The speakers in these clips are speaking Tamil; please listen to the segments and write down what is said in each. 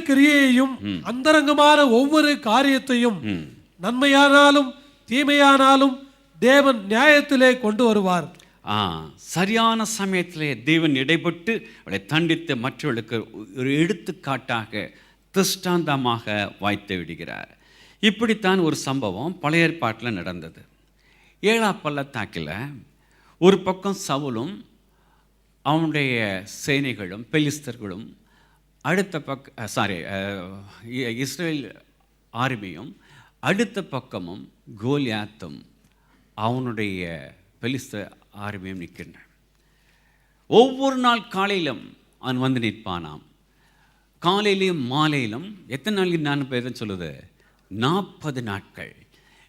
கிரியையையும் அந்தரங்கமான ஒவ்வொரு காரியத்தையும் நன்மையானாலும் தீமையானாலும் தேவன் நியாயத்திலே கொண்டு வருவார். சரியான சமயத்திலே தேவன் இடைப்பட்டு அவளை தண்டித்து மற்றவர்களுக்கு ஒரு எடுத்துக்காட்டாக திருஷ்டாந்தமாக வாய்த்து விடுகிறார். இப்படித்தான் ஒரு சம்பவம் பழைய ஏற்பாட்டில் நடந்தது. 7ஆம் பள்ளத்தாக்கில் ஒரு பக்கம் சவுலும் அவனுடைய சேனைகளும் பெலிஸ்தர்களும், அடுத்த இஸ்ரேல் ஆர்மியும், அடுத்த பக்கமும் கோலியாத்தும் அவனுடைய பெலிஸ்தர் ஆர்மியும் நிற்கின்றன. ஒவ்வொரு நாள் காலையிலும் அவன் வந்து நிற்பானாம். காலையிலும் மாலையிலும். எத்தனை நாளைக்கு நான் பேர் சொல்லுது? 40 நாட்கள்.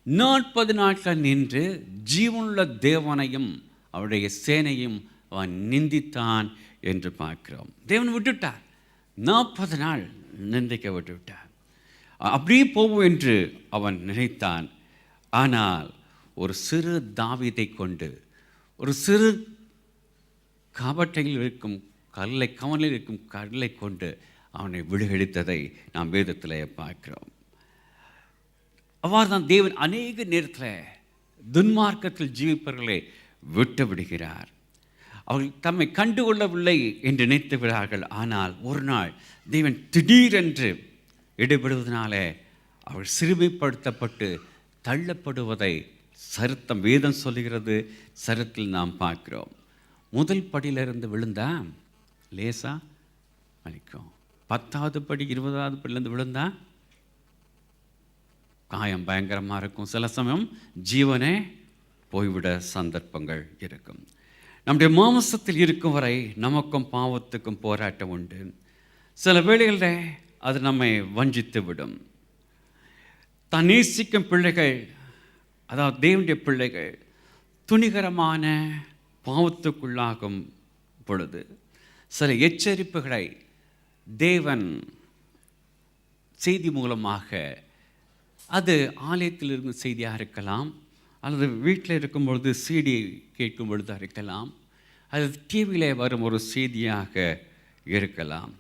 40 நாட்கள் நின்று ஜீவனுள்ள தேவனையும் அவருடைய சேனையும் அவன் நிந்தித்தான் என்று பார்க்கிறோம். தேவன் விட்டுவிட்டார். 40 நாள் நிந்திக்க விட்டுவிட்டார். அப்படியே போவோம் என்று அவன் நினைத்தான். ஆனால் ஒரு சிறு தாவீதை கொண்டு, ஒரு சிறு கவட்டையில் இருக்கும் கவனில் இருக்கும் கல்லை கொண்டு அவனை விடுகெடுத்ததை நாம் வேதத்தில் பார்க்கிறோம். அவ்வாறு தான் தேவன் அநேக நேரத்தில் துன்மார்க்கத்தில் ஜீவிப்பவர்களை விட்டு விடுகிறார். அவர்கள் தம்மை கண்டுகொள்ளவில்லை என்று நினைத்து விடார்கள். ஆனால் ஒரு நாள் தேவன் திடீரென்று இடைபடுவதனாலே அவர்கள் சிறுமைப்படுத்தப்பட்டு தள்ளப்படுவதை சரித்திரம் வேதம் சொல்லுகிறது. சரித்திரத்தில் நாம் பார்க்கிறோம். முதல் படியிலிருந்து விழுந்தா லேசா வலிக்கும். 10வது படி 20வது படியிலேருந்து விழுந்தா காயம் பயங்கரமாக இருக்கும். சில சமயம் ஜீவனே போய்விட சந்தர்ப்பங்கள் இருக்கும். நம்முடைய மாம்சத்தில் இருக்கும் வரை நமக்கும் பாவத்துக்கும் போராட்டம் உண்டு. சில வேளைகளில் அது நம்மை வஞ்சித்து விடும். தான் நேசிக்கும் பிள்ளைகள், அதாவது தேவனுடைய பிள்ளைகள், துணிகரமான பாவத்துக்குள்ளாகும் பொழுது சில எச்சரிப்புகளை தேவன் செய்தி மூலமாக, அது ஆலயத்தில் இருக்கும் செய்தியாக இருக்கலாம், அல்லது வீட்டில் இருக்கும்பொழுது சிடி கேட்கும் பொழுது இருக்கலாம், அது டிவியில் வரும் ஒரு செய்தியாக இருக்கலாம்.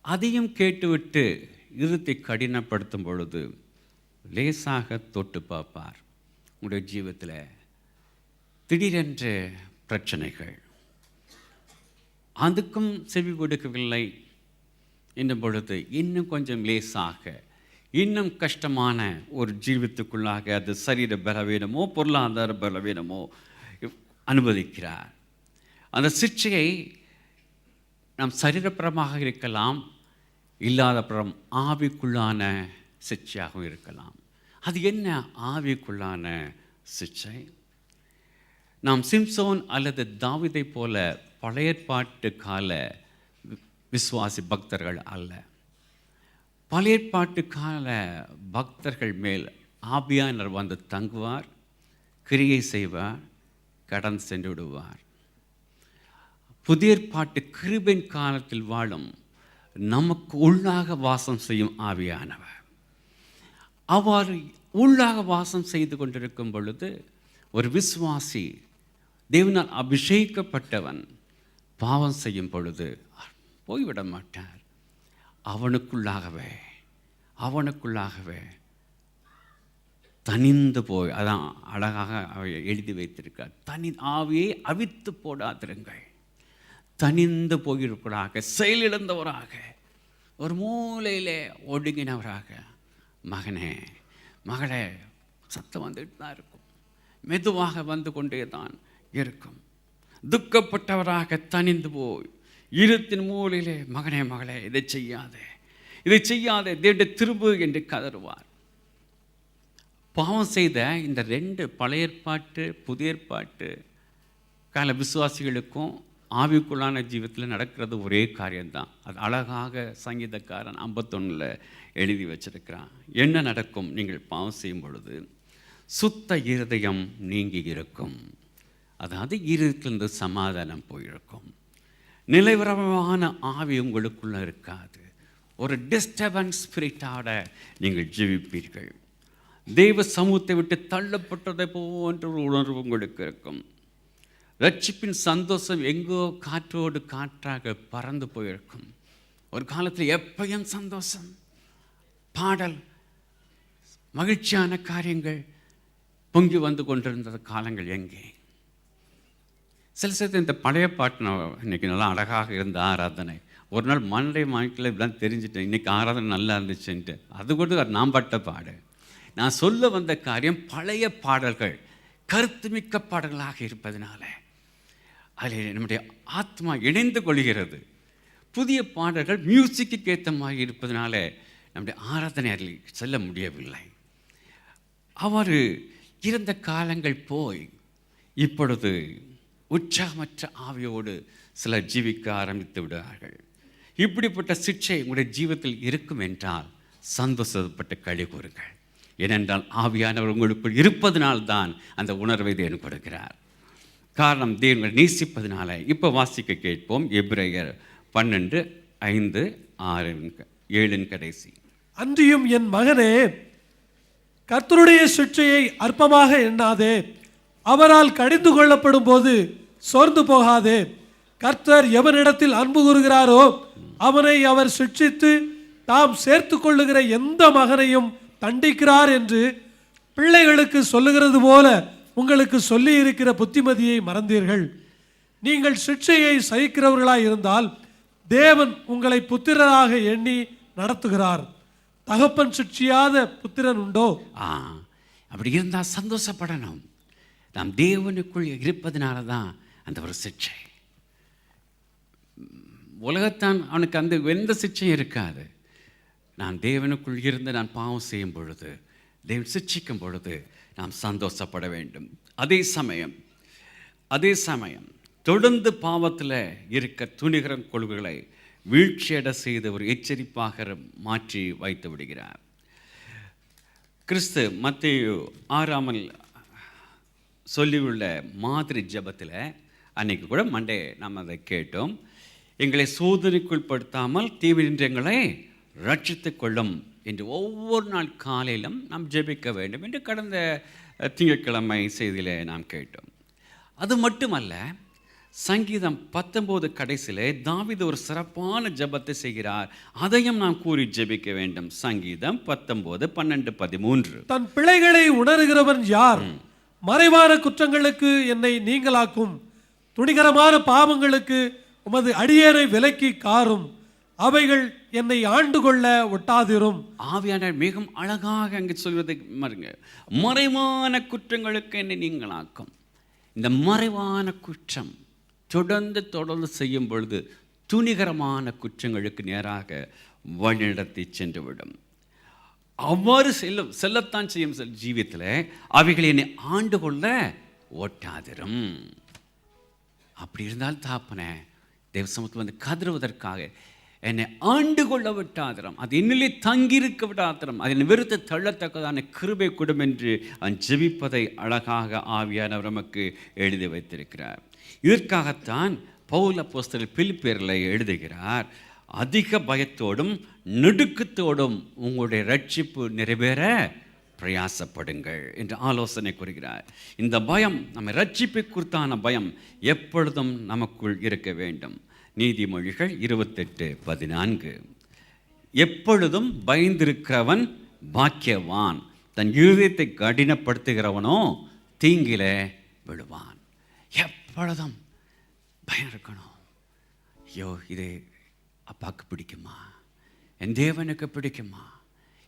அதையும் கேட்டுவிட்டு இருத்தை கடினப்படுத்தும் பொழுது லேசாக தொட்டு பார்ப்பார். உங்களுடைய ஜீவத்தில் திடீரென்று பிரச்சனைகள், அதுக்கும் செவி கொடுக்கவில்லை என்னும் பொழுது இன்னும் கொஞ்சம் லேசாக, இன்னும் கஷ்டமான ஒரு ஜீவித்துக்குள்ளாக அது சரீர பலவீனமோ பொருளாதார பலவீனமோ அனுமதிக்கிறார். அந்த சிக்ஷையை நாம் சரீரப்புறமாக இருக்கலாம், இல்லாதப்புறம் ஆவிக்குள்ளான சிக்ஷையாகவும் இருக்கலாம். அது என்ன ஆவிக்குள்ளான சிக்ஷை? நாம் சிம்சோன் அல்லது தாவீதை போல பழைய ஏற்பாட்டு கால விசுவாசி பக்தர்கள் அல்ல. பழைய ஏற்பாட்டு கால பக்தர்கள் மேல் ஆவியானவர் வந்து தங்குவார், கிரியை செய்வார், கடந்து சென்று விடுவார். புதிய ஏற்பாட்டு கிருபையின் காலத்தில் வாழும் நமக்கு உள்ளாக வாசம் செய்யும் ஆவியானவர். அவ்வாறு உள்ளாக வாசம் செய்து கொண்டிருக்கும் பொழுது ஒரு விசுவாசி, தேவனால் அபிஷேகிக்கப்பட்டவன், பாவம் செய்யும் பொழுது போய்விட மாட்டார். அவனுக்குள்ளாகவே தனிந்து போய், அதான் அழகாக எழுதி வைத்திருக்கார், ஆவியை அவித்து போடாதிருங்கள். தனிந்து போயிருப்பதாக, செயலிழந்தவராக, ஒரு மூலையிலே ஒடுங்கினவராக, மகனே மகளே சத்தம் வந்துட்டு தான் இருக்கும், மெதுவாக வந்து கொண்டே தான் இருக்கும். துக்கப்பட்டவராக தனிந்து போய் இருத்தின் மூலையிலே, மகனே மகளே இதை செய்யாதே தேவனுடைய திரும்பு என்று கதறுவார். பாவம் செய்த இந்த 2 பழைய ஏற்பாட்டு புதிய ஏற்பாட்டு கால விசுவாசிகளுக்கும் ஆவிக்குள்ளான ஜீவத்தில் நடக்கிறது ஒரே காரியம்தான். அது அழகாக சங்கீதக்காரன் 51 எழுதி வச்சிருக்கிறான். என்ன நடக்கும்? நீங்கள் பாவம் செய்யும் பொழுது சுத்த இருதயம் நீங்கி இருக்கும். அதாவது இருதயத்திலிருந்து சமாதானம் போயிருக்கும். நிலைவரமான ஆவி உங்களுக்குள்ள இருக்காது. ஒரு டிஸ்டர்பன்ஸ் ஸ்பிரிட்டாக நீங்கள் ஜீவிப்பீர்கள். தெய்வ சமூகத்தை விட்டு தள்ளப்பட்டதை போன்ற ஒரு உணர்வு உங்களுக்கு இருக்கும். ரட்சிப்பின் சந்தோஷம் எங்கோ காற்றோடு காற்றாக பறந்து போயிருக்கும். ஒரு காலத்தில் எப்பயும் சந்தோஷம், பாடல், மகிழ்ச்சியான காரியங்கள் பொங்கி வந்து கொண்டிருந்த காலங்கள் எங்கே? சில சேர்த்து இந்த பழைய பாட்டு இன்னைக்கு நல்லா அழகாக இருந்த ஆராதனை, ஒரு நாள் மண்டை மாய்க்கில் இப்படிலாம் தெரிஞ்சுட்டேன், இன்றைக்கி ஆராதனை நல்லா இருந்துச்சுன்ட்டு. அது கூட நான் பட்ட பாடு. நான் சொல்ல வந்த காரியம், பழைய பாடல்கள் கருத்துமிக்க பாடல்களாக இருப்பதனால அதில் நம்முடைய ஆத்மா இணைந்து கொள்கிறது. புதிய பாடல்கள் மியூசிக்கு ஏற்ற மாதிரி இருப்பதனால நம்முடைய ஆராதனை அதில் செல்ல முடியவில்லை. அவர் இருந்த காலங்கள் போய் இப்பொழுது உற்சாகமற்ற ஆவியோடு சிலர் ஜீவிக்க ஆரம்பித்து விடுவார்கள். இப்படிப்பட்ட சிக்ஷை உங்களுடைய ஜீவத்தில் இருக்கும் என்றால் சந்தோஷப்பட்டு களி கூறுங்கள். ஏனென்றால் ஆவியானவர் உங்களுக்குள் இருப்பதனால்தான் அந்த உணர்வை தேவன் கொடுக்கிறார். காரணம், தேவனை நேசிப்பதனால. இப்போ வாசிக்க கேட்போம். எபிரேயர் 12:5-6 கடைசி. அன்றியும் என் மகனே, கர்த்தருடைய சிக்ஷையை அற்பமாக எண்ணாதே, அவரால் கடிந்து கொள்ளப்படும் போது சோர்ந்து போகாதே. கர்த்தர் எவனிடத்தில் அன்பு கூறுகிறாரோ அவனை அவர் சிக்ஷித்து தாம் சேர்த்து கொள்ளுகிற எந்த மகனையும் தண்டிக்கிறார் என்று பிள்ளைகளுக்கு சொல்லுகிறது போல உங்களுக்கு சொல்லி இருக்கிற புத்திமதியை மறந்தீர்கள். நீங்கள் சிக்ஷையை சகிக்கிறவர்களாய் இருந்தால் தேவன் உங்களை புத்திரராக எண்ணி நடத்துகிறார். தகப்பன் சிக்ஷியாத புத்திரன் உண்டோ? அப்படி இருந்தால் சந்தோஷப்படணும். நாம் தேவனுக்குள் இருப்பதனால தான் அந்த ஒரு சிக்ஷை. உலகத்தான் அவனுக்கு அந்த எந்த சிக்ஷையும் இருக்காது. நான் தேவனுக்குள் இருந்து நான் பாவம் செய்யும் பொழுது, தேவன் சிக்ஷிக்கும் பொழுது நாம் சந்தோஷப்பட வேண்டும். அதே சமயம் தொடர்ந்து பாவத்தில் இருக்க துணிகர கொள்கைகளை வீழ்ச்சியடை செய்து ஒரு எச்சரிப்பாக மாற்றி வைத்து விடுகிறார். கிறிஸ்து மத்தேயு 6 சொல்லியுள்ள மாதிரி ஜெபத்தில் அன்னைக்கு கூட மண்டே நாம் அதை கேட்டோம். எங்களை சோதனைக்குட்படுத்தாமல் தீவிர எங்களை ரட்சித்து கொள்ளும் என்று ஒவ்வொரு நாள் காலையிலும் நாம் ஜெபிக்க வேண்டும் என்று கடந்த திங்கட்கிழமை செய்தியில் நாம் கேட்டோம். அது மட்டுமல்ல, சங்கீதம் 19 கடைசியிலே தாவீது ஒரு சிறப்பான ஜெபத்தை செய்கிறார். அதையும் நாம் கூறி ஜெபிக்க வேண்டும். சங்கீதம் 19:12-13. தன் பிழைகளை உணர்கிறவன் யார்? மறைவான குற்றங்களுக்கு என்னை நீங்களாக்கும். துணிகரமான பாவங்களுக்கு உமது அடியேனை விலக்கி காரும். அவைகள் என்னை ஆண்டு கொள்ள ஒட்டாதிரும். ஆவியானவர் மிகவும் அழகாக அங்கு சொல்வதை பாருங்க. மறைவான குற்றங்களுக்கு என்னை நீங்களாக்கும். இந்த மறைவான குற்றம் தொடர்ந்து செய்யும் பொழுது துணிகரமான குற்றங்களுக்கு நேராக வழிநடத்தி சென்றுவிடும். அவ்வாறு செல்லத்தான் செய்யும் ஜீவியத்தில் அவைகளை என்னை ஆண்டு கொள்ள ஒட்டாதிரும். அப்படி இருந்தால் தாப்பனே தேவ சமூகத்தில் வந்து கதறுவதற்காக என்னை ஆண்டு கொள்ள விட்டாதிரம், அது என்னிலே தங்கியிருக்க விடாதிரம், அதனை வெறுத்து தள்ளத்தக்கதான கிருபை கொடும் என்று அவன் ஜெபிப்பதை அழகாக ஆவியானவர் நமக்கு எழுதி வைத்திருக்கிறார். இதற்காகத்தான் பவுல் அப்போஸ்தலர் பிலிப்பியரில் எழுதுகிறார், அதிக பயத்தோடும் நடுக்கத்தோடும் உங்களுடைய ரட்சிப்பு நிறைவேற பிரயாசப்படுங்கள் என்று ஆலோசனை கூறுகிறார். இந்த பயம், நம்ம ரட்சிப்பை குறித்தான பயம் எப்பொழுதும் நமக்குள் இருக்க வேண்டும். நீதிமொழிகள் 28:14. எப்பொழுதும் பயந்திருக்கிறவன் பாக்கியவான், தன் இருதயத்தை கடினப்படுத்துகிறவனோ தீங்கிலே விழுவான். எப்பொழுதும் பயம் இருக்கணும். ஐயோ, இது அப்பாவுக்கு பிடிக்குமா, என் தேவனுக்கு பிடிக்குமா,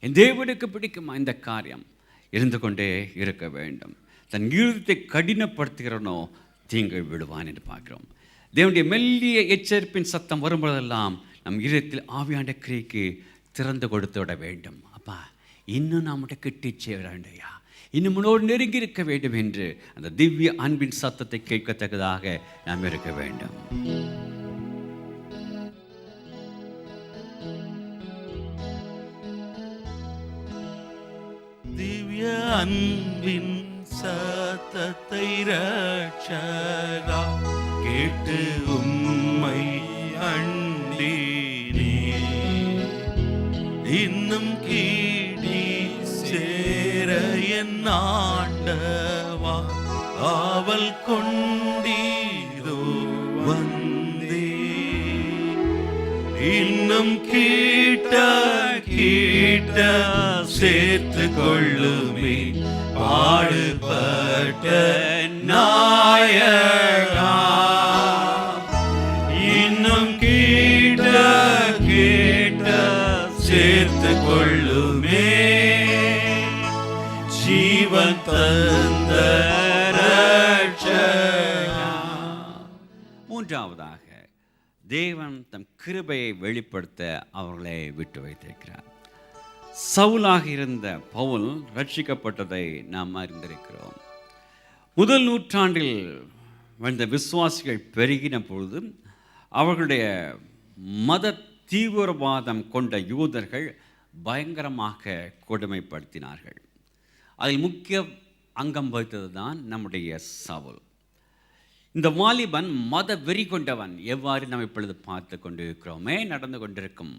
என் தேவனுக்கு பிடிக்குமா, இந்த காரியம் இருந்து கொண்டே இருக்க வேண்டும். தன் இருதயத்தை கடினப்படுத்துகிறவனோ தீங்கு விழுவான் என்று பார்க்கிறோம். தேவனுடைய மெல்லிய எச்சரிப்பின் சத்தம் வரும்போதெல்லாம் நம் இதயத்தில் ஆவியாண்ட கிரியைக்கு திறந்து கொடுத்து விட வேண்டும். அப்பா, இன்னும் நம்முடைய கிட்டி செய்ய வேண்டியா, இன்னும் முன்னோடு நெருங்கி இருக்க வேண்டும் என்று அந்த திவ்ய அன்பின் சத்தத்தை கேட்கத்தக்கதாக நாம் இருக்க வேண்டும். திவ்ய அன்பின் சத்தத்தை ரட்சகா கேட்டு உம்மை அண்டினே, இன்னும் கீடி சேர என் ஆண்டவா ஆவல் கொண்டீரோ வந்தே, இன்னும் கீட்ட கீட்ட சேர்த்து கொள்ளுமே பாடுபட்ட நாயகா. இன்னும் கீட்ட கீட்ட சேர்த்து கொள்ளுமே ஜீவன் தந்த ரட்சகா. மூன்றாவதாக தேவன் தம் கிருபையை வெளிப்படுத்த அவர்களை விட்டு வைத்திருக்கிறார். சவுலாக இருந்த பவுல் ரட்சிக்கப்பட்டதை நாம் அறிந்திருக்கிறோம். முதல் நூற்றாண்டில் வந்த விசுவாசிகள் பெருகின பொழுது அவர்களுடைய மத தீவிரவாதம் கொண்ட யூதர்கள் பயங்கரமாக கொடுமைப்படுத்தினார்கள். அதில் முக்கிய அங்கம் வகித்தது தான் நம்முடைய சவுல். இந்த வாலிபன் மத வெறி கொண்டவன். எவ்வாறு நாம் இப்பொழுது பார்த்து கொண்டிருக்கிறோமே நடந்து கொண்டிருக்கும்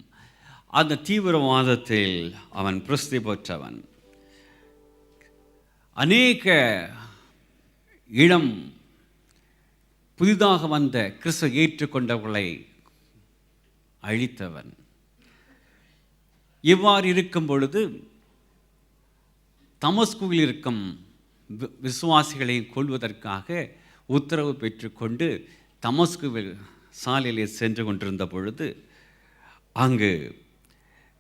அந்த தீவிரவாதத்தில் அவன் பிரசித்தி பெற்றவன். அநேக இடம் புதிதாக வந்த கிறிஸ்துவை ஏற்றுக்கொண்டவர்களை அழித்தவன். இவ்வாறு இருக்கும் பொழுது தமஸ்குவில் இருக்கும் விசுவாசிகளை கொள்வதற்காக உத்தரவு பெற்றுக்கொண்டு தமஸ்குவில் சாலையிலே சென்று கொண்டிருந்த பொழுது அங்கு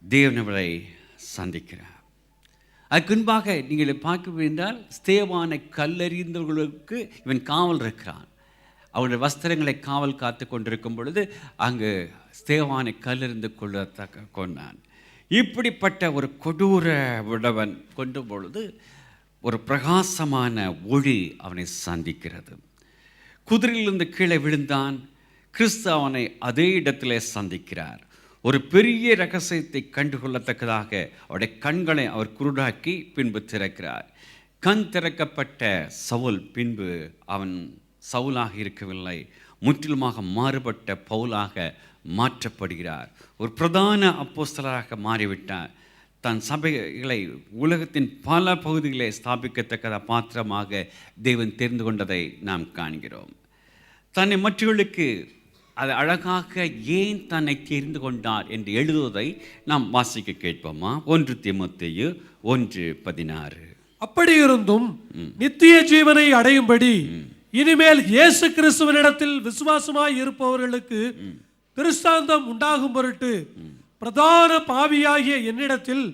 தேவனவரை சந்திக்கிறார். அதுக்கு முன்பாக நீங்கள் பார்க்க வேண்டால் ஸ்தேவானை கல்லறிந்தவர்களுக்கு இவன் காவல் இருக்கிறான். அவருடைய வஸ்திரங்களை காவல் காத்து கொண்டிருக்கும் பொழுது அங்கு ஸ்தேவானை கல்லறிந்து கொண்டான். இப்படிப்பட்ட ஒரு கொடூர விடவன் கொண்ட பொழுது ஒரு பிரகாசமான ஒளி அவனை சந்திக்கிறது. குதிரையிலிருந்து கீழே விழுந்தான். கிறிஸ்து அவனை அதே இடத்திலே சந்திக்கிறார். ஒரு பெரிய ரகசியத்தை கண்டுகொள்ளத்தக்கதாக அவருடைய கண்களை அவர் குருடாக்கி பின்பு திறக்கிறார். கண் திறக்கப்பட்ட சவுல் பின்பு அவன் சவுலாக இருக்கவில்லை, முற்றிலுமாக மாறுபட்ட பவுலாக மாற்றப்படுகிறார். ஒரு பிரதான அப்போஸ்தலராக மாறிவிட்டார். தன் சபைகளை உலகத்தின் பல பகுதிகளை ஸ்தாபிக்கத்தக்க பாத்திரமாக தேவன் தெரிந்து கொண்டதை நாம் காண்கிறோம். தன்னை மற்றவர்களுக்கு அது அழகாக ஏன் தன்னை தெரிந்து கொண்டார் என்று எழுதுவதை நாம் வாசிக்க கேட்போமா? 1 தீமோத்தேயு 1:16. அப்படி இருந்தும் நித்திய ஜீவனை அடையும்படி இனிமேல் இயேசு கிறிஸ்துவனிடத்தில் விசுவாசமாய் இருப்பவர்களுக்கு திருஷ்டாந்தம் உண்டாகும் பொருட்டு பிரதான பாவியாகிய என்னிடத்தில்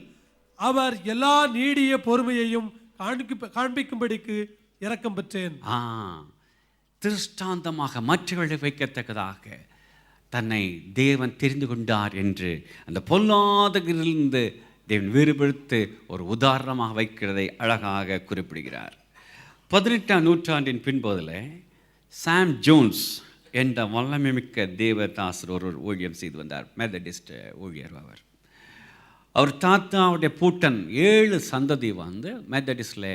அவர் எல்லா நீடிய பொறுமையையும் காண்பிக்கும்படிக்கு இரக்கம் பெற்றேன். திருஷ்டாந்தமாக மற்றவர்களை வைக்கத்தக்கதாக தன்னை தேவன் தெரிந்து கொண்டார் என்று அந்த பொல்லாதகிலிருந்து தேவன் வேறுபடுத்து ஒரு உதாரணமாக வைக்கிறதை அழகாக குறிப்பிடுகிறார். 18ஆம் நூற்றாண்டின் பின்பகுதியில் சாம் ஜோன்ஸ் என்ற வல்லமைமிக்க தேவதாசர் ஒரு ஊழியம் செய்து வந்தார். மெத்தடிஸ்ட் ஊழியர். அவர் தாத்தாவுடைய பூட்டன் 7 சந்ததி வந்து மெத்தடிஸ்டில்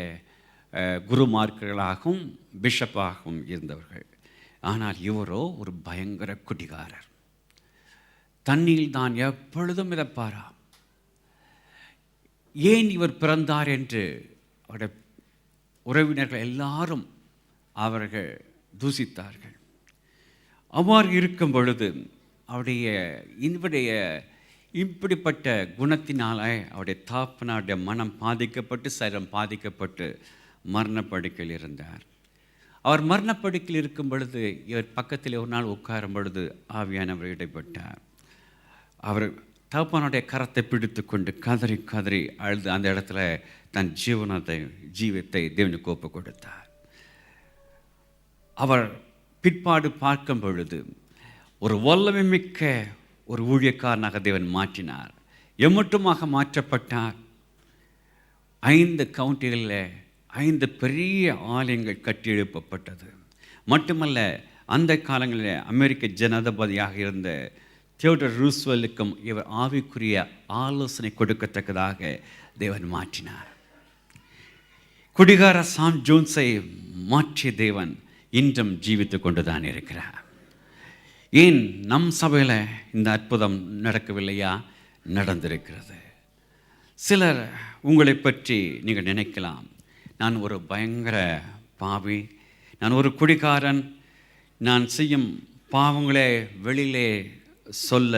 குருமார்களாகவும் பிஷப்பாகவும் இருந்தவர்கள். ஆனால் இவரோ ஒரு பயங்கர குடிகாரர். தண்ணியில் தான் எப்பொழுதும் மிதப்பாராம். ஏன் இவர் பிறந்தார் என்று அவருடைய உறவினர்கள் எல்லாரும் அவர்கள் தூசித்தார்கள். அவ்வாறு இருக்கும் பொழுது அவருடைய இப்படிப்பட்ட குணத்தினால அவருடைய தாப்பனாருடைய மனம் பாதிக்கப்பட்டு சரீரம் பாதிக்கப்பட்டு மரணப்படுக்கையில் இருந்தார். அவர் மரணப்படுக்கையில் இருக்கும் பொழுது இவர் பக்கத்தில் ஒரு நாள் உட்காரும் பொழுது ஆவியானவர் இடைப்பட்டார். அவர் தகப்பனுடைய கரத்தை பிடித்து கொண்டு கதறி கதறி அழுது அந்த இடத்துல தன் ஜீவத்தை தேவனுக்கு ஒப்பு கொடுத்தார். அவர் பிற்பாடு பார்க்கும் பொழுது ஒரு வல்லமை மிக்க ஒரு ஊழியக்காரனாக தேவன் மாற்றினார். எம்மட்டுமாக மாற்றப்பட்டார். 5 கவுண்டிகளில் 5 பெரிய ஆலயங்கள் கட்டி எழுப்பப்பட்டது. மட்டுமல்ல, அந்த காலங்களில் அமெரிக்க ஜனாதிபதியாக இருந்த தியோடர் ரூஸ்வெல்லுக்கும் இவர் ஆவிக்குரிய ஆலோசனை கொடுக்கத்தக்கதாக தேவன் மாற்றினார். குடிகார சாம் ஜோன்ஸை மாற்றிய தேவன் இன்றும் ஜீவித்து கொண்டுதான் இருக்கிறார். ஏன் நம் சபையில் இந்த அற்புதம் நடக்கவில்லையா? நடந்திருக்கிறது. சிலர் உங்களை பற்றி நீங்கள் நினைக்கலாம், நான் ஒரு பயங்கர பாவி, நான் ஒரு குடிகாரன், நான் செய்யும் பாவங்களே வெளியிலே சொல்ல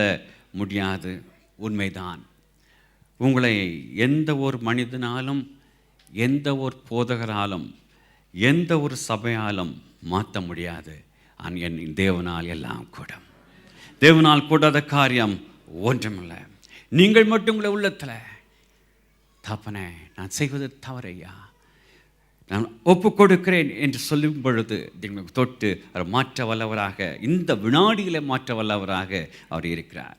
முடியாது. உண்மைதான். உங்களை எந்த ஒரு மனிதனாலும், எந்த ஒரு போதகராலும், எந்த ஒரு சபையாலும் மாற்ற முடியாது. என் தேவனால் எல்லாம் கூடும். தேவனால் கூடாத காரியம் ஒன்றுமில்லை. நீங்கள் மட்டும் உங்களை உள்ளத்தில், தப்பனே நான் செய்வது தவறையா, நான் ஒப்பு கொடுக்கிறேன் என்று சொல்லும் பொழுது நீங்கள் தொட்டு அவர் மாற்ற வல்லவராக, இந்த வினாடிகளை மாற்ற வல்லவராக அவர் இருக்கிறார்.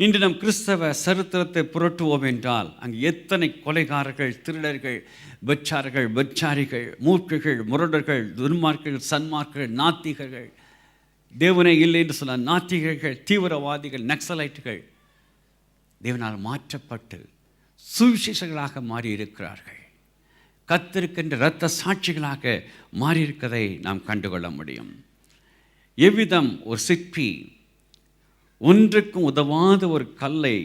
இன்று நம் கிறிஸ்தவ சரித்திரத்தை புரட்டுவோம் என்றால் அங்கு எத்தனை கொலைகாரர்கள், திருடர்கள், வெச்சார்கள், வெச்சாரிகள், மூர்க்கர்கள், முரடர்கள், துன்மார்க்கர்கள், சன்மார்க்கர்கள், நாத்திகர்கள், தேவனே இல்லை என்று சொன்ன நாத்திகர்கள், தீவிரவாதிகள், நக்சலைட்டுகள் தேவனால் மாற்றப்பட்டு சுவிசேஷங்களாக மாறியிருக்கிறார்கள். கர்த்தருக்கென்ற இரத்த சாட்சிகளாக மாறியிருக்கதை நாம் கண்டுகொள்ள முடியும். எவ்விதம் ஒரு சிற்பி ஒன்றுக்கும் உதவாத ஒரு கல்லை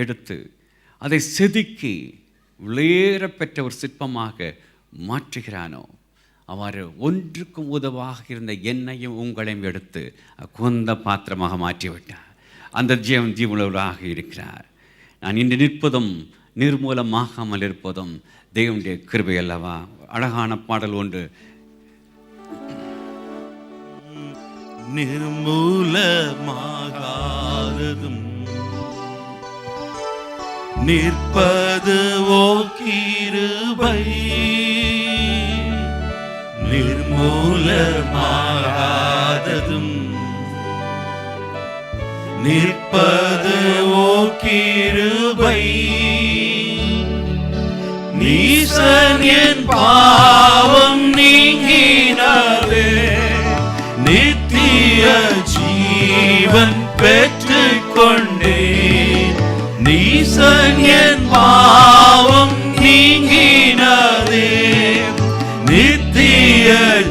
எடுத்து அதை செதுக்கி விளையேற பெற்ற ஒரு சிற்பமாக மாற்றுகிறானோ, அவ்வாறு ஒன்றுக்கும் உதவாக இருந்த என்னையும் உங்களையும் எடுத்து குந்த பாத்திரமாக மாற்றிவிட்டார். அந்த ஜீவனுள்ளவராக இருக்கிறார். நான் இன்று நிற்பதும் நிர்மூலமாகாமல் இருப்பதும் தேவனுடைய கிருபை அல்லவா? அழகான பாடல் ஒன்று, நிர்மூலமாகாததும் நிற்பது ஓ கிருபை, நிர்மூலமாகாததும் நிற்பது ஓ கிருபை, நீசன் என் பாவம் நீங்கினவே நித்திய ஜீவன் பெற்றுக் கொண்டேன். நீசன் என் பாவம் நீங்கினதே நித்திய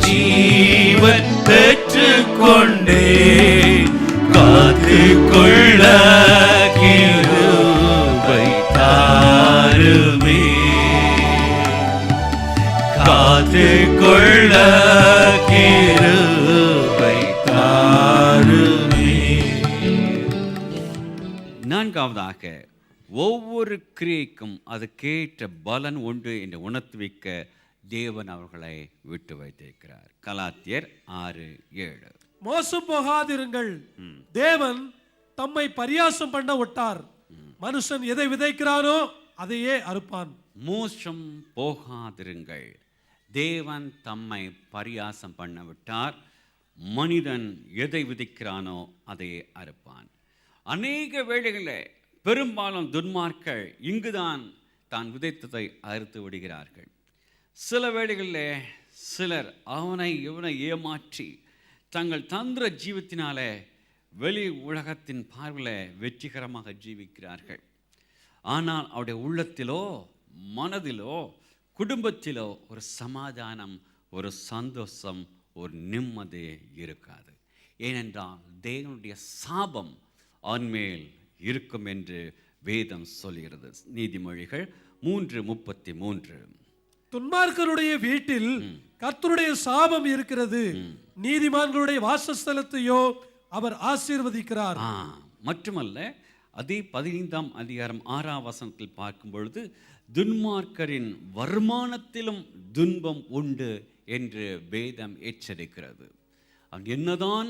ஜீவன் பெற்றுக் கொண்டேன். காத்துக்கொள்ள கிருபை தாருமே, காத்துக்கொள்ள கிருபை தாருமே. நான்காவதாக, ஒவ்வொரு கிரியைக்கும் அதுக்கேற்ற பலன் உண்டு என்று உணர்த்துவிக்க தேவன் அவர்களை விட்டு வைத்திருக்கிறார். கலாத்தியர் 6:7. மோசம் போகாதிருங்கள், தேவன் தம்மை பரியாசம் பண்ண விட்டார். மனுஷன் எதை விதைக்கிறானோ அதையே அறுப்பான். மோசம் போகாதிருங்கள், தேவன் தம்மை பரியாசம் பண்ண விட்டார். மனிதன் எதை விதைக்கிறானோ அதையே அறுப்பான். அநேக வேளைகளில் பெரும்பாலும் துன்மார்கள் இங்குதான் தான் விதைத்ததை அறுத்து விடுகிறார்கள். சில வேளைகளில் சிலர் அவனை இவனை ஏமாற்றி தங்கள் தந்திர ஜீவத்தினாலே வெளி உலகத்தின் பார்வையில் வெற்றிகரமாக ஜீவிக்கிறார்கள். ஆனால் அவருடைய உள்ளத்திலோ, மனதிலோ, குடும்பத்திலோ ஒரு சமாதானம், ஒரு சந்தோஷம், ஒரு நிம்மதி இருக்காது. ஏனென்றால் தேவனுடைய சாபம் அவன்மேல் இருக்கும் என்று வேதம் சொல்கிறது. நீதிமொழிகள் 3:33. துன்மார்க்கருடைய வீட்டில் கர்த்தருடைய சாபம் இருக்கிறது, நீதிமான்களுடைய வாசஸ்தலத்தையோ அவர் ஆசீர்வதிக்கிறார். மட்டுமல்ல, அதே 15ஆம் அதிகாரம் 6ஆம் வசனத்தில் பார்க்கும் பொழுது துன்மார்க்கரின் வருமானத்திலும் துன்பம் உண்டு என்று வேதம் எச்சரிக்கிறது. அவன் என்னதான்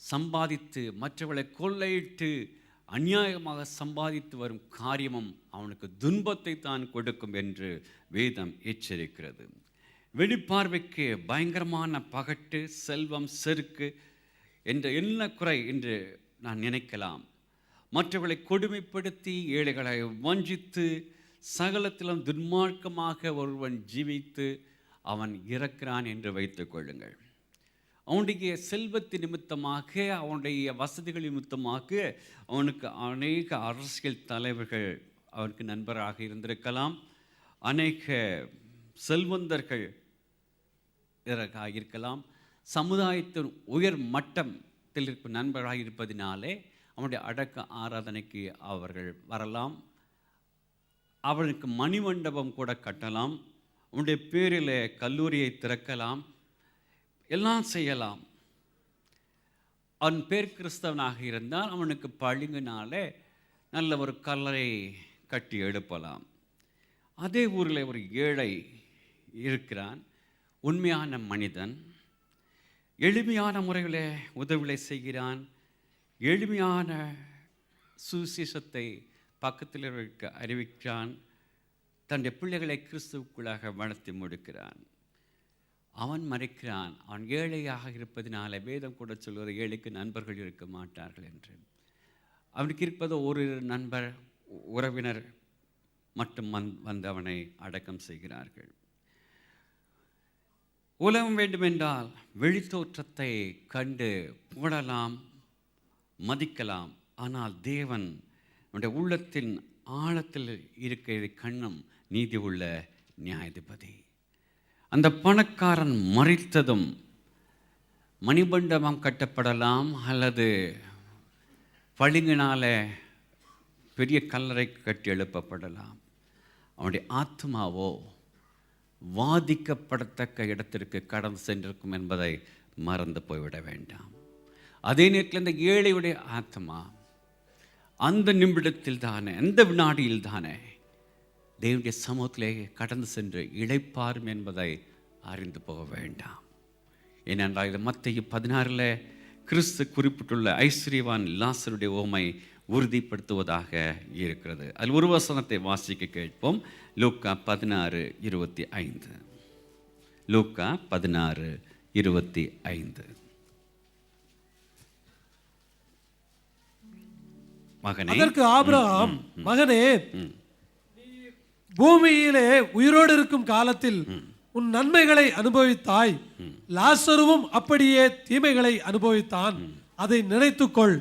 சம்பாதித்து மற்றவர்களை கொள்ளையிட்டு அநியாயமாக சம்பாதித்து வரும் காரியமும் அவனுக்கு துன்பத்தை தான் கொடுக்கும் என்று வேதம் எச்சரிக்கிறது. வெளிப்பார்வைக்கு பயங்கரமான பகட்டு, செல்வம், செருக்கு என்ற என்ன குறை என்று நான் நினைக்கலாம். மற்றவர்களை கொடுமைப்படுத்தி ஏழைகளை வஞ்சித்து சகலத்திலும் துன்மார்க்கமாக ஒருவன் ஜீவித்து அவன் இறக்கிறான் என்று வைத்துக் கொள்ளுங்கள். அவனுடைய செல்வத்தின் நிமித்தமாக, அவனுடைய வசதிகள் நிமித்தமாக அவனுக்கு அநேக அரசியல் தலைவர்கள் அவனுக்கு நண்பராக இருந்திருக்கலாம். அநேக செல்வந்தர்கள் இருக்கலாம். சமுதாயத்தின் உயர் மட்டத்தில் இருக்கும் நண்பராக இருப்பதினாலே அவனுடைய அடக்க ஆராதனைக்கு அவர்கள் வரலாம். அவனுக்கு மணிமண்டபம் கூட கட்டலாம். அவனுடைய பேரில் கல்லூரியை திறக்கலாம். எல்லாம் செய்யலாம். அவன் பேர் கிறிஸ்தவனாக இருந்தால் அவனுக்கு பளிங்கினாலே நல்ல ஒரு கல்லறை கட்டி எழுப்பலாம். அதே ஊரில் ஒரு ஏழை இருக்கிறான், உண்மையான மனிதன், எளிமையான முறையில் உதவிகளை செய்கிறான், எளிமையான சுவிசேஷத்தை பக்கத்தில் அறிவிக்கிறான், தன்னுடைய பிள்ளைகளை கிறிஸ்துவுக்குள்ளாக வளர்த்தி முடிக்கிறான். அவன் மறைக்கிறான். அவன் ஏழையாக இருப்பதினால வேதம் கூட சொல்வது ஏழைக்கு நண்பர்கள் இருக்க மாட்டார்கள் என்று. அவனுக்கு இருப்பது ஒரு நண்பர், உறவினர் மட்டும் வந்து அவனை அடக்கம் செய்கிறார்கள். உலகம் வேண்டுமென்றால் வெளித்தோற்றத்தை கண்டு புகழலாம், மதிக்கலாம். ஆனால் தேவன் நம்முடைய உள்ளத்தின் ஆழத்தில் இருக்கிற கண்ணும் நீதி உள்ள நியாயாதிபதி. அந்த பணக்காரன் மறித்ததும் மணிமண்டபம் கட்டப்படலாம், அல்லது பளிங்கினால பெரிய கல்லறை கட்டி எழுப்பப்படலாம். அவனுடைய ஆத்மாவோ வாதிக்கப்படத்தக்க இடத்திற்கு கடந்து சென்றிருக்கும் என்பதை மறந்து போய்விட வேண்டாம். அதே நேரத்தில் இந்த ஏழையுடைய ஆத்மா அந்த நிமிடத்தில் தானே, அந்த வினாடியில் தானே தேவனுடைய சமூகத்திலே கடந்து சென்று இளைப்பாரும் என்பதை அறிந்து போக வேண்டாம். ஏனென்றால் இது மத்தேயு 16 கிறிஸ்து குறிப்பிட்டுள்ள ஐஸ்வர்யவான் லாசருடைய ஓமை உறுதிப்படுத்துவதாக இருக்கிறது. அதில் ஒரு வசனத்தை வாசிக்க கேட்போம். லூக்கா 16:25. லூக்கா 16:25. மகனே, அதற்கு ஆபிரகாம், மகனே, பூமியிலே உயிரோடு இருக்கும் காலத்தில் உன் நன்மைகளை அனுபவித்தாய், லாசருவும் அப்படியே தீமைகளை அனுபவித்தான். அதை நினைத்துக்கொள்.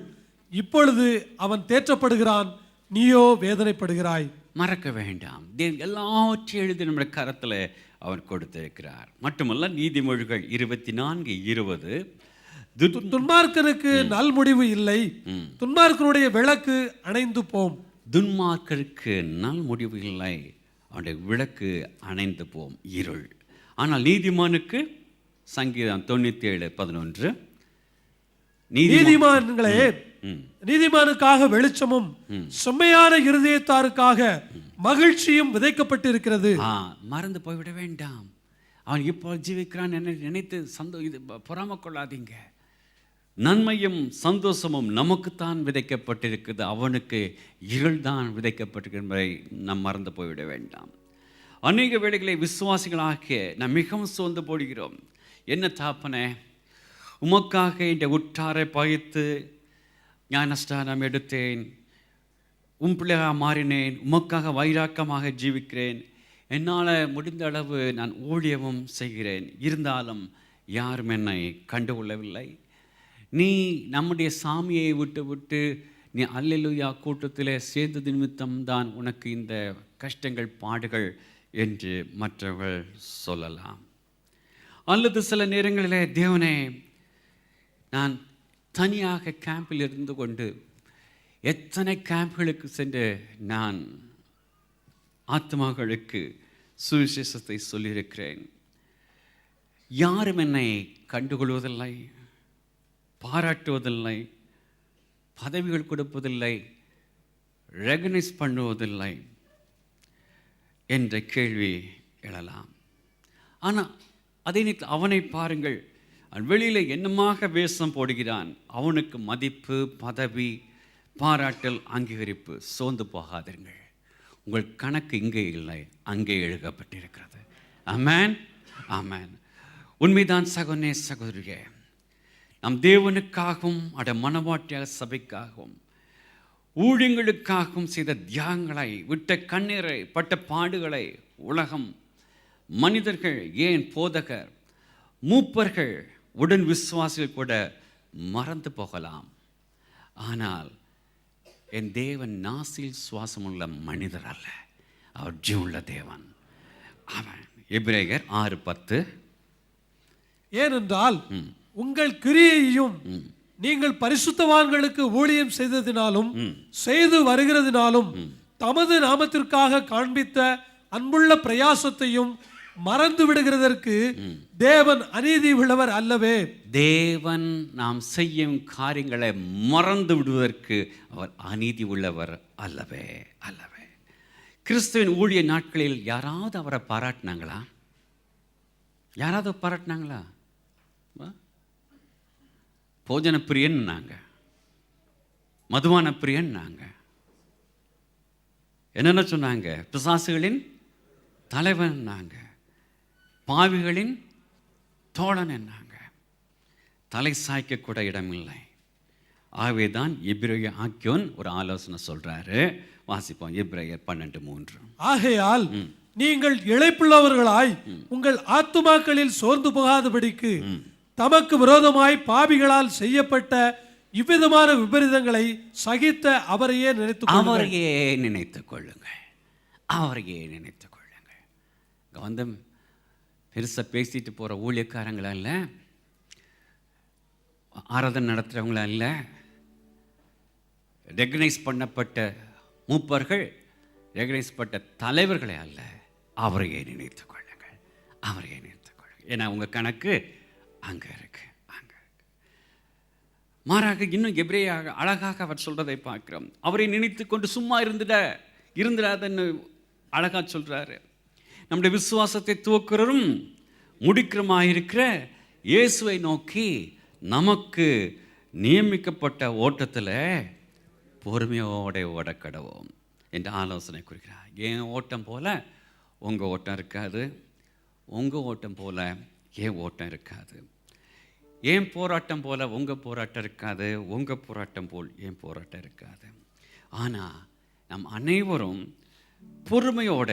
இப்பொழுது அவன் தேற்றப்படுகிறான், நீயோ வேதனைப்படுகிறாய். மறக்க வேண்டாம், தேவன் எல்லாவற்றையும் எழுதி நம்முடைய கரத்தில் அவன் கொடுத்திருக்கிறார். மட்டுமல்ல, நீதிமொழிகள் 24:20, துன்மார்க்கனுக்கு நல் முடிவு இல்லை, துன்மார்க்கனுடைய விளக்கு அணைந்து போம். துன்மார்க்கருக்கு நல் முடிவு இல்லை, அவனுடைய விளக்கு அணைந்து போம், இருள். ஆனால் நீதிமானுக்கு சங்கீதம் 97:11, நீதிமான்களே, நீதிமானுக்காக வெளிச்சமும் செம்மையான இருதயத்தாருக்காக மகிழ்ச்சியும் விதைக்கப்பட்டிருக்கிறது. மறந்து போய்விட வேண்டாம். அவன் இப்போ ஜீவிக்கிறான் நினைத்து பொறாம கொள்ளாதீங்க. நன்மையும் சந்தோஷமும் நமக்குத்தான் விதைக்கப்பட்டிருக்குது, அவனுக்கு இருள் தான் விதைக்கப்பட்டிருக்கிறது என்பதை நாம் மறந்து போய்விட வேண்டாம். அநேக வேளைகளை விசுவாசிகளாக நாம் மிகவும் சோர்ந்து போடுகிறோம். என்ன தாப்பனே, உமக்காக இந்த உற்றாரை பகைத்து ஞானஸ்தானம் எடுத்தேன், உன் பிள்ளையாக மாறினேன், உமக்காக வைராக்கமாக ஜீவிக்கிறேன், என்னால் முடிந்த அளவு நான் ஊழியமும் செய்கிறேன், இருந்தாலும் யாரும் என்னை கண்டுகொள்ளவில்லை. நீ நம்முடைய சாமியை விட்டு நீ அல்லேலூயா கூட்டத்தில் சேர்ந்தது நிமித்தம்தான் உனக்கு இந்த கஷ்டங்கள் பாடுகள் என்று மற்றவர்கள் சொல்லலாம். அல்லது சில நேரங்களிலே, தேவனே, நான் தனியாக கேம்பில் இருந்து கொண்டு எத்தனை கேம்புகளுக்கு சென்று நான் ஆத்மாக்களுக்கு சுவிசேஷத்தை சொல்லியிருக்கிறேன், யாரும் என்னை கண்டுகொள்வதில்லை, பாராட்டுவதில்லை, பதவிகள் கொடுப்பதில்லை, ரெகனைஸ் பண்ணுவதில்லை என்ற கேள்வி எழலாம். ஆனால் அதே நேரத்தில் அவனை பாருங்கள், வெளியில் என்னமாக வேஷம் போடுகிறான், அவனுக்கு மதிப்பு, பதவி, பாராட்டல், அங்கீகரிப்பு. சோர்ந்து போகாதீர்கள், உங்கள் கணக்கு இங்கே இல்லை, அங்கே எழுதப்பட்டிருக்கிறது. ஆமென், ஆமென். உண்மைதான் சகோதரனே, சகோதரியே, நம் தேவனுக்காகவும் அட மனவாட்டியாக சபைக்காகவும் ஊழியங்களுக்காகவும் செய்த தியாகங்களை, விட்ட கண்ணீரை, பட்ட பாடுகளை உலகம், மனிதர்கள், ஏன் போதகர், மூப்பர்கள், உடன் விசுவாசிகள் கூட மறந்து போகலாம். ஆனால் என் தேவன் நாசில் சுவாசமுள்ள மனிதர் அல்ல, அவர் ஜீவனுள்ள தேவன். அவன் எபிரேயர் 6:10. ஏனென்றால் உங்கள் கிரியையும் நீங்கள் பரிசுத்தவான்களுக்கு ஊழியம் செய்ததினாலும் செய்து வருகிறதினாலும் தமது நாமத்திற்காக காண்பித்த அன்புள்ள பிரயாசத்தையும் மறந்து விடுகிறதற்கு தேவன் அநீதி உள்ளவர் அல்லவே. தேவன் நாம் செய்யும் காரியங்களை மறந்து விடுவதற்கு அவர் அநீதி உள்ளவர் அல்லவே அல்லவே. கிறிஸ்துவின் ஊழிய நாட்களில் யாராவது அவரை பாராட்டினாங்களா? யாராவது பாராட்டினாங்களா? போஜன பிரியன் நாங்க, மதுவான பிரியன் நாங்க, என்னென்ன சொன்னாங்க? பிசாசுகளின் தலைவன் நாங்க, பாவிகளின் தோழன் என்னாங்க. தலை சாய்க்க கூட இடமில்லை. ஆகவேதான் எபிரேய ஆக்கியோன் ஒரு ஆலோசனை சொல்றாரு. வாசிப்போம், எபிரேயர் 12:3. ஆகையால் நீங்கள் இளைப்புள்ளவர்களாய் உங்கள் ஆத்துமாக்களில் சோர்ந்து போகாதபடிக்கு தமக்கு விரோதமாய் பாவிகளால் செய்யப்பட்ட இவ்விதமான விபரீதங்களை சகித்த அவரையே நினைத்துக் கொள்ளுங்கள். அவரையே நினைத்துக் கொள்ளுங்கள். இங்க வந்து பெருசா பேசிட்டு போற ஊழியக்காரங்களா இல்ல, ஆராதனை நடத்துறவங்களா இல்ல, ரெகனைஸ் பண்ணப்பட்ட மூப்பர்கள், ரெகனைஸ் பண்ண தலைவர்களே அல்ல. அவரையே நினைத்துக் கொள்ளுங்கள். அவரையே நினைத்துக் கொள்ளுங்கள். ஏன்னா உங்க கணக்கு அங்க இருக்கு. மாறாக இன்னும் எபிரேயாக அழகாக அவர் சொல்றதை பார்க்கிறோம். அவரை நினைத்து கொண்டு சும்மா இருந்துடாதன்னு அழகா சொல்றாரு. நம்முடைய விசுவாசத்தை துவக்கிறரும் முடிக்கிறமாயிருக்கிற இயேசுவை நோக்கி நமக்கு நியமிக்கப்பட்ட ஓட்டத்தில் பொறுமையோட ஓடக்கடவோம் என்று ஆலோசனை குறிக்கிறார். என் ஓட்டம் போல உங்கள் ஓட்டம் இருக்காது, உங்கள் ஓட்டம் போல என் ஓட்டம் இருக்காது, ஏன் போராட்டம் போல உங்கள் போராட்டம் இருக்காது, உங்கள் போராட்டம் போல் என் போராட்டம் இருக்காது. ஆனால் நம் அனைவரும் பொறுமையோட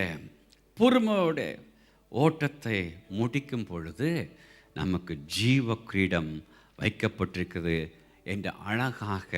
ஓட்டத்தை முடிக்கும் பொழுது நமக்கு ஜீவ கிரீடம் வைக்கப்பட்டிருக்குது என்று அழகாக